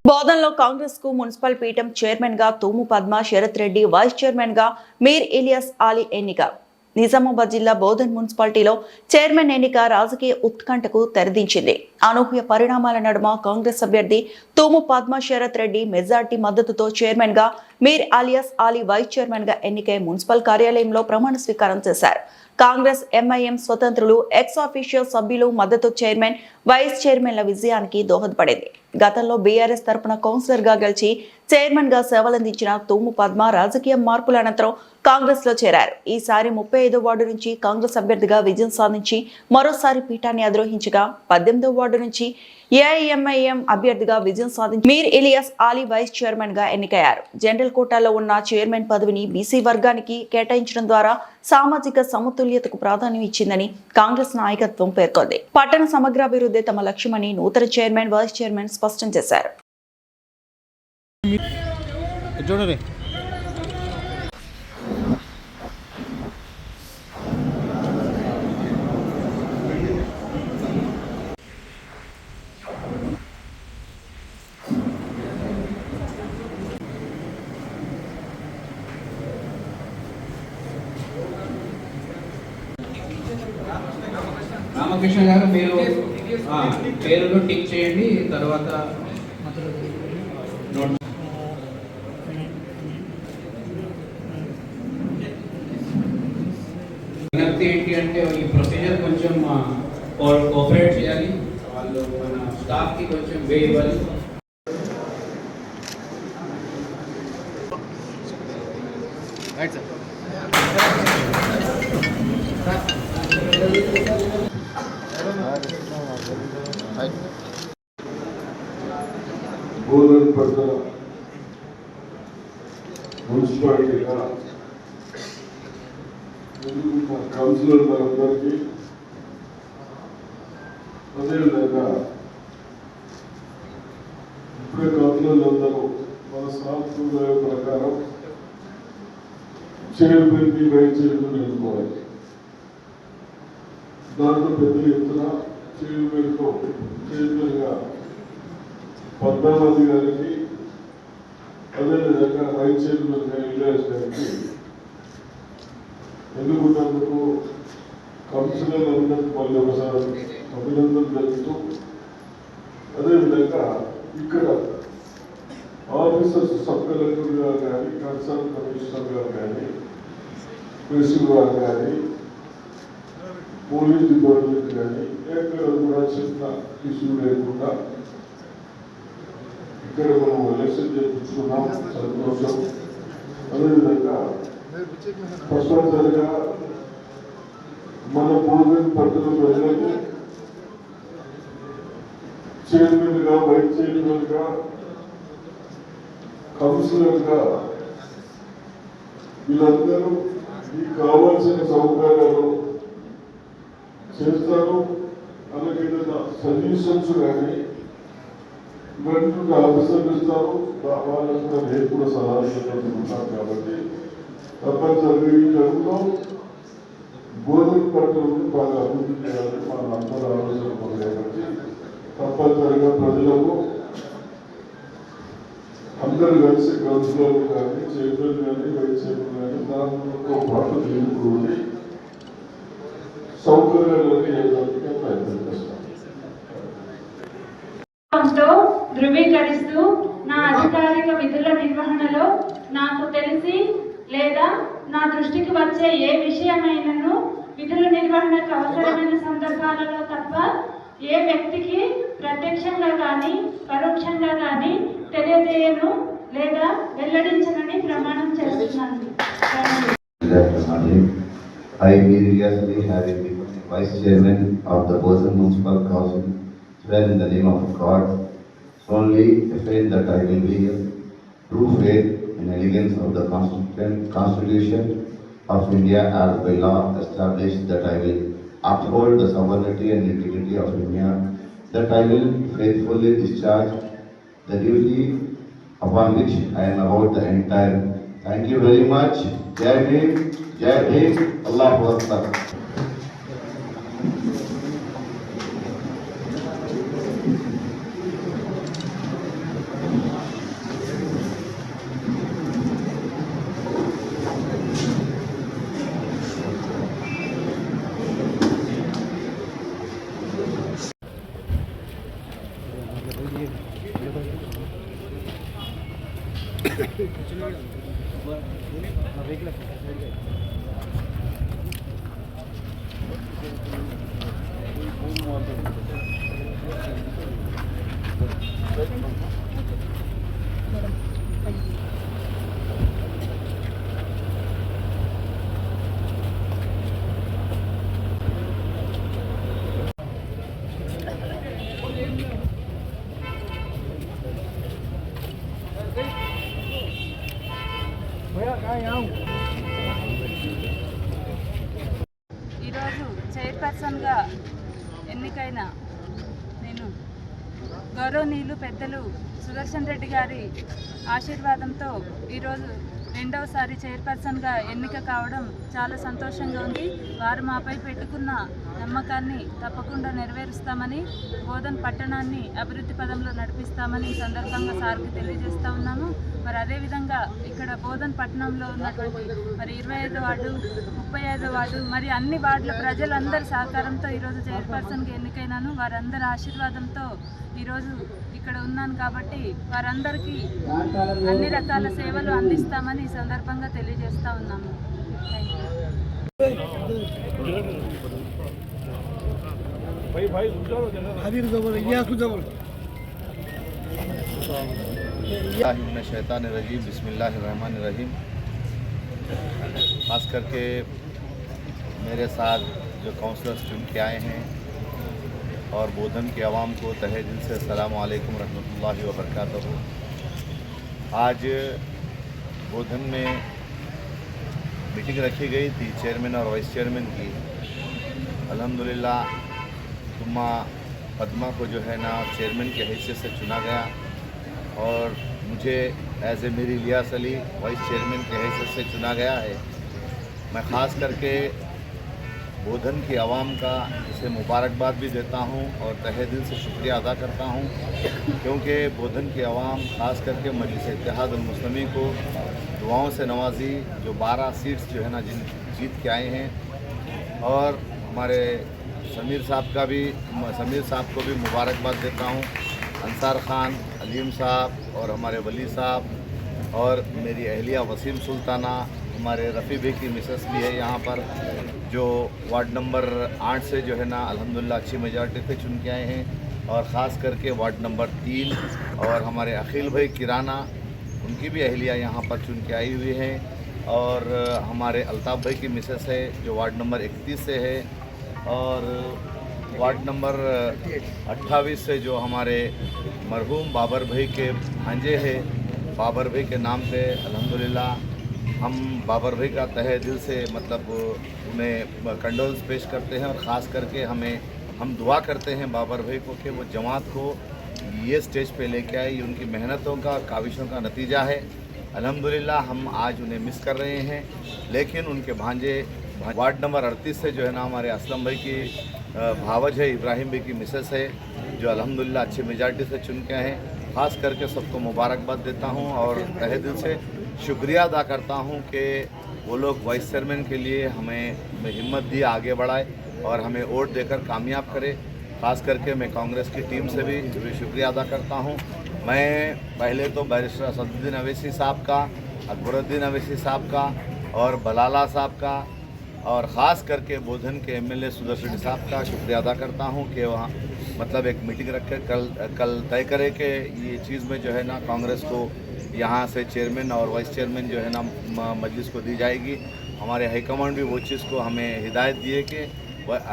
బోధనలో కాంగ్రెస్ కు మున్సిపల్ పీఠం చైర్మన్ గా తూము పద్మ శరత్ రెడ్డి, వైస్ చైర్మన్ గా మీర్ ఇలియాస్ అలీ ఎన్నిక. నిజామాబాద్ జిల్లా బోధన్ మున్సిపాలిటీలో చైర్మన్ ఎన్నిక రాజకీయ ఉత్కంఠకు తెరదించింది. అనూహ్య పరిణామాల నడుమ కాంగ్రెస్ అభ్యర్థి తూము పద్మ శరత్ రెడ్డి మెజార్టీ మద్దతుతో చైర్మన్ గా, మీర్ ఇలియాస్ అలీ వైస్ చైర్మన్ గా ఎన్నికై మున్సిపల్ కార్యాలయంలో ప్రమాణ స్వీకారం చేశారు. కాంగ్రెస్, ఎంఐఎం స్వతంత్రులు, ఎక్స్ ఆఫీషియల్ సభ్యులు మద్దతు చైర్మన్, వైస్ చైర్మన్ల విజయానికి దోహదపడింది. గతంలో బీఆర్ఎస్ తరపున కౌన్సిలర్ గా గెలిచి చైర్మన్ గా సేవలందించిన తూము పద్మ రాజకీయ మార్పుల అనంతరం కాంగ్రెస్ లో చేరారు. ఈసారి 35వ వార్డు నుంచి కాంగ్రెస్ అభ్యర్థిగా విజయం సాధించి మరోసారి పీఠాన్ని అధిరోహించగా 18వ వార్డు నుంచి ఏఐఎంఐఎం అభ్యర్థిగా విజయం సాధించి మీర్ ఇలియాస్ అలీ వైస్ చైర్మన్ గా ఎన్నికయ్యారు. జనరల్ కోటాలో ఉన్న చైర్మన్ పదవిని బీసీ వర్గానికి కేటాయించడం ద్వారా సామాజిక సమతుల్యతకు ప్రాధాన్యం ఇచ్చిందని కాంగ్రెస్ నాయకత్వం పేర్కొంది. పట్టణ సమగ్రాభివృద్ధి తమ లక్ష్యమని నూతన చైర్మన్, వైస్ చైర్మన్ స్పష్టం చేశారు. రామకృష్ణ గారు మీరు పేరులో టిక్ చేయండి. తర్వాత నోట్ విజ్ఞప్తి ఏంటి అంటే ఈ ప్రొసీజర్ కొంచెం కోఆపరేట్ చేయాలి. వాళ్ళు మన స్టాఫ్కి కొంచెం వే ఇవ్వాలి. Right sir. బోధన్ పట్టణ మున్సిపాలిటీగా కౌన్సిలర్లందరికీ, అదేవిధంగా ఇప్పుడే కౌన్సిలర్లందరూ మన సాంస్కృతిక ప్రకారం చైర్మన్కి, వైస్ చైర్మన్ ఎన్నుకోవాలి. దాంట్లో పెద్ద ఎత్తున చైర్మన్గా పద్మావతి గారికి, అదేవిధంగా వైస్ చైర్మన్గా ఇలియాస్ గారికి ఎన్నుకున్నందుకు కౌన్సిలర్ అందరికీ మళ్ళీ ఒకసారి అభినందనలు తెలుపుతూ, అదేవిధంగా ఇక్కడ ఆఫీసర్స్, సబ్ కలెక్టర్ గారు కానీ, కన్సర్న్ కమిషనర్ గారు కానీ, ప్రెసిడెంట్ గారు కానీ, పోలీస్ డిపార్ట్మెంట్ కానీ ఎక్కడ కూడా చిన్న ఇష్యూ లేకుండా ఇక్కడ మనం ఎలక్షన్ చేయించుకున్నాం. సంతోషం. అదేవిధంగా తప్పనిసరిగా మన బోధన్ పట్టణ ప్రజలకు చైర్మన్ గా, వైస్ చైర్మన్ గా, కౌన్సిలర్ గా వీళ్ళందరూ మీకు కావాల్సిన సౌకర్యాలు చేస్తారు. అలాగే సజెషన్స్ కానీ ఇవన్నీ ఆఫీసర్లు ఇస్తారు. వాళ్ళకు కూడా నేను కూడా సలహాలు ఉంటాను. కాబట్టి తప్పనిసరిగా ఈ టైంలో బోధన పట్టణం బాగా అభివృద్ధి చేయాలని మన అందరూ ఆలోచన ఉంది. కాబట్టి తప్పనిసరిగా ప్రజలకు అందరూ కలిసి కౌన్సిలర్లు కానీ, చైర్మన్ కానీ, వైస్ చైర్మన్ కానీ దాంతో పాటు తీసుకుని సౌకర్యాలన్నీ ఏదైనా ప్రయత్నం చేస్తాం. ధృవీకరిస్తూ నా అధికారిక విధుల నిర్వహణలో నాకు తెలిసి లేదా నా దృష్టికి వచ్చే ఏ విషయమైనను విధుల నిర్వహణకు అవసరమైన సందర్భాలలో తప్ప ఏ వ్యక్తికి ప్రత్యక్షంగా కానీ పరోక్షంగా కానీ తెలియజేయను లేదా వెల్లడించనని ప్రమాణం చేస్తున్నాను. I, Mir Ilyas Ali, having become Vice Chairman of the Bosan Municipal Council, swear in the name of God, solemnly affirm that I will be true faith and allegiance of the Constitution of India as by law established, that I will uphold the sovereignty and integrity of India, that I will faithfully discharge the duty upon which I am about the entire. Thank you very much. Jai Bhim, Jai Bhim, Allahu Akbar. ఈరోజు చైర్పర్సన్గా ఎన్నికైన నేను గౌరవనీయులు పెద్దలు సుదర్శన్ రెడ్డి గారి ఆశీర్వాదంతో ఈరోజు రెండవసారి చైర్పర్సన్గా ఎన్నిక కావడం చాలా సంతోషంగా ఉంది. వారు మాపై పెట్టుకున్న నమ్మకాన్ని తప్పకుండా నెరవేరుస్తామని, బోధన్ పట్టణాన్ని అభివృద్ధి పదంలో నడిపిస్తామని ఈ సందర్భంగా సార్కి తెలియజేస్తూ ఉన్నాము. మరి అదేవిధంగా ఇక్కడ బోధన్ పట్టణంలో ఉన్నటువంటి మరి 25 వార్డు, 35 వార్డు, మరి అన్ని వార్డుల ప్రజలందరి సహకారంతో ఈరోజు చైర్పర్సన్గా ఎన్నికైనాను. వారందరి ఆశీర్వాదంతో ఈరోజు ఇక్కడ ఉన్నాను కాబట్టి వారందరికీ అన్ని రకాల సేవలు అందిస్తామని ఈ సందర్భంగా తెలియజేస్తూ ఉన్నాము. शैतानिर्रजीम बिस्मिल्लाहिर्रहमानिर्रहीम। खास करके मेरे साथ जो काउंसलर्स चुन के आए हैं और बोधन के अवाम को तहे दिल से अस्सलाम वालेकुम रहमतुल्लाहि व बरकातहू। आज बोधन में मीटिंग रखी गई थी चेयरमैन और वाइस चेयरमैन की। अल्हम्दुलिल्लाह तुम्मा पद्मा को जो है ना चेयरमैन की हैसियत से चुना गया और मुझे as a Mir Ilyas Ali vice chairman की हैसियत से चुना गया है। मैं ख़ास करके बोधन की आवाम का इसे मुबारकबाद भी देता हूं और तहे दिल से शुक्रिया अदा करता हूं, क्योंकि बोधन की आवाम ख़ास करके मजलिस इत्तेहाद उल मुस्लिमीन को दुआओं से नवाजी। जो 12 सीट्स जो है ना जिन जीत के आए हैं और हमारे समीर साहब को भी मुबारकबाद देता हूं। अंसार ख़ान, अलीम साहब और हमारे वली साहब और मेरी अहलिया वसीम सुल्ताना, हमारे रफ़ी भाई की मिसेस भी है यहाँ पर, जो वार्ड नंबर 8 से जो है ना अल्हम्दुलिल्लाह अच्छी मेजॉरिटी से चुन के आए हैं। और ख़ास करके वार्ड नंबर 3 और हमारे अखिल भाई किराना, उनकी भी अहलिया यहाँ पर चुन के आई हुई है। और हमारे अल्ताफ़ भाई की मिसेस है जो वार्ड नंबर 31 से है। और वार्ड नंबर 28 से जो हमारे मरहूम बाबर भाई के भांजे हैं, बाबर भाई के नाम पे अल्हम्दुलिल्लाह हम बाबर भाई का तहे दिल से मतलब उन्हें कंडोलेंस पेश करते हैं। और ख़ास करके हम दुआ करते हैं बाबर भाई को कि वो जमात को ये स्टेज पे लेके आए। ये उनकी मेहनतों का, काविशों का नतीजा है। अल्हम्दुलिल्लाह हम आज उन्हें मिस कर रहे हैं, लेकिन उनके भांजे वार्ड नंबर 38 से जो है ना हमारे असलम भाई की भावज है, इब्राहिम भाई की मिसेस है, जो अल्हम्दुलिल्लाह अच्छी मेजॉरिटी से चुन के हैं। ख़ास करके सबको मुबारकबाद देता हूं और तहे दिल से शुक्रिया अदा करता हूं कि वो लोग वाइस चेयरमैन के लिए हमें हिम्मत दी, आगे बढ़ाए और हमें वोट देकर कामयाब करे। ख़ास करके मैं कांग्रेस की टीम से भी शुक्रिया अदा करता हूं। मैं पहले तो बैरिस्टर असदुद्दीन अवैसी साहब का, अकबरुद्दीन अवैसी साहब का और बलाला साहब का और ख़ास करके बोधन के एमएलए सुदर्शन साहब का शुक्रिया अदा करता हूं कि वहाँ मतलब एक मीटिंग रख कर कल तय करे कि ये चीज़ में जो है ना कांग्रेस को यहाँ से चेयरमैन और वाइस चेयरमैन जो है ना मजलिस को दी जाएगी। हमारे हाईकमांड भी वो चीज़ को हमें हिदायत दी है कि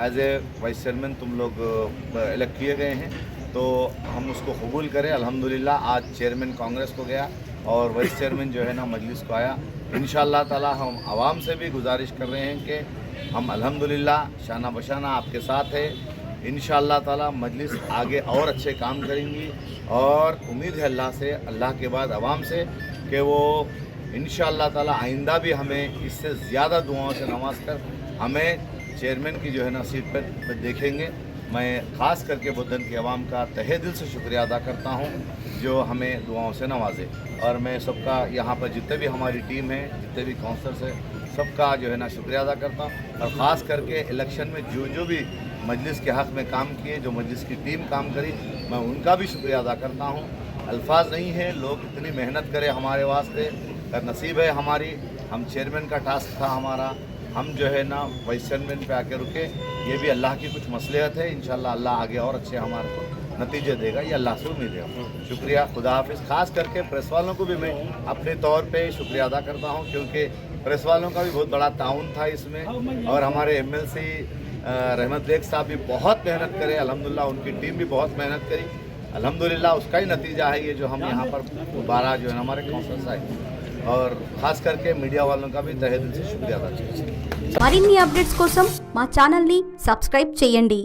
एज ए वाइस चेयरमैन तुम लोग इलेक्ट किए गए हैं तो हम उसको कबूल करें। अल्हम्दुलिल्लाह आज चेयरमैन कांग्रेस को गया और वाइस चेयरमैन जो है ना मजलिस को आया। इंशाअल्लाह ताला हम आवाम से भी गुजारिश कर रहे हैं कि हम अल्हम्दुलिल्लाह शाना बशाना आपके साथ है। इंशाअल्लाह ताला मजलिस आगे और अच्छे काम करेंगी और उम्मीद है अल्लाह से, अल्लाह के बाद आवाम से, कि वो इंशाअल्लाह ताला आइंदा भी हमें इससे ज़्यादा दुआओं से नवाज कर हमें चेयरमैन की जो है ना सीट पर देखेंगे। मैं ख़ास करके बोधन की आवाम का तहे दिल से शुक्रिया अदा करता हूँ जो हमें दुआओं से नवाजे। और मैं सबका यहाँ पर जितने भी हमारी टीम है, जितने भी काउंसलर्स हैं, सबका जो है ना शुक्रिया अदा करता हूँ। और ख़ास करके इलेक्शन में जो भी मजलिस के हक़ में काम किए, जो मजलिस की टीम काम करी, मैं उनका भी शुक्रिया अदा करता हूँ। अल्फाज नहीं है, लोग इतनी मेहनत करें हमारे वास्ते, नसीब है हमारी हम चेयरमैन का टास्क था हमारा, हम जो है ना वाइस चेयरमैन पे आके रुके। ये भी अल्लाह की कुछ मसलियत है, इंशाल्लाह अल्लाह आगे और अच्छे हमारे को नतीजे देगा, ये अल्लाह से उम्मीद है। शुक्रिया, खुदा हाफिज़। खास करके प्रेस वालों को भी मैं अपने तौर पे शुक्रिया अदा करता हूँ, क्योंकि प्रेस वालों का भी बहुत बड़ा ताउन था इसमें, और हमारे MLC रहमत बेग साहब भी बहुत मेहनत करे, अल्हम्दुलिल्लाह उनकी टीम भी बहुत मेहनत करी, अल्हम्दुलिल्लाह उसका ही नतीजा है ये जो हम यहाँ पर दोबारा जो है हमारे काउंसिल आए। और ख़ास करके मीडिया वालों का भी तहे दिल से शुक्रिया अदा करता हूँ। మరిన్ని అప్డేట్స్ కోసం మా ఛానల్ని సబ్స్క్రైబ్ చేయండి.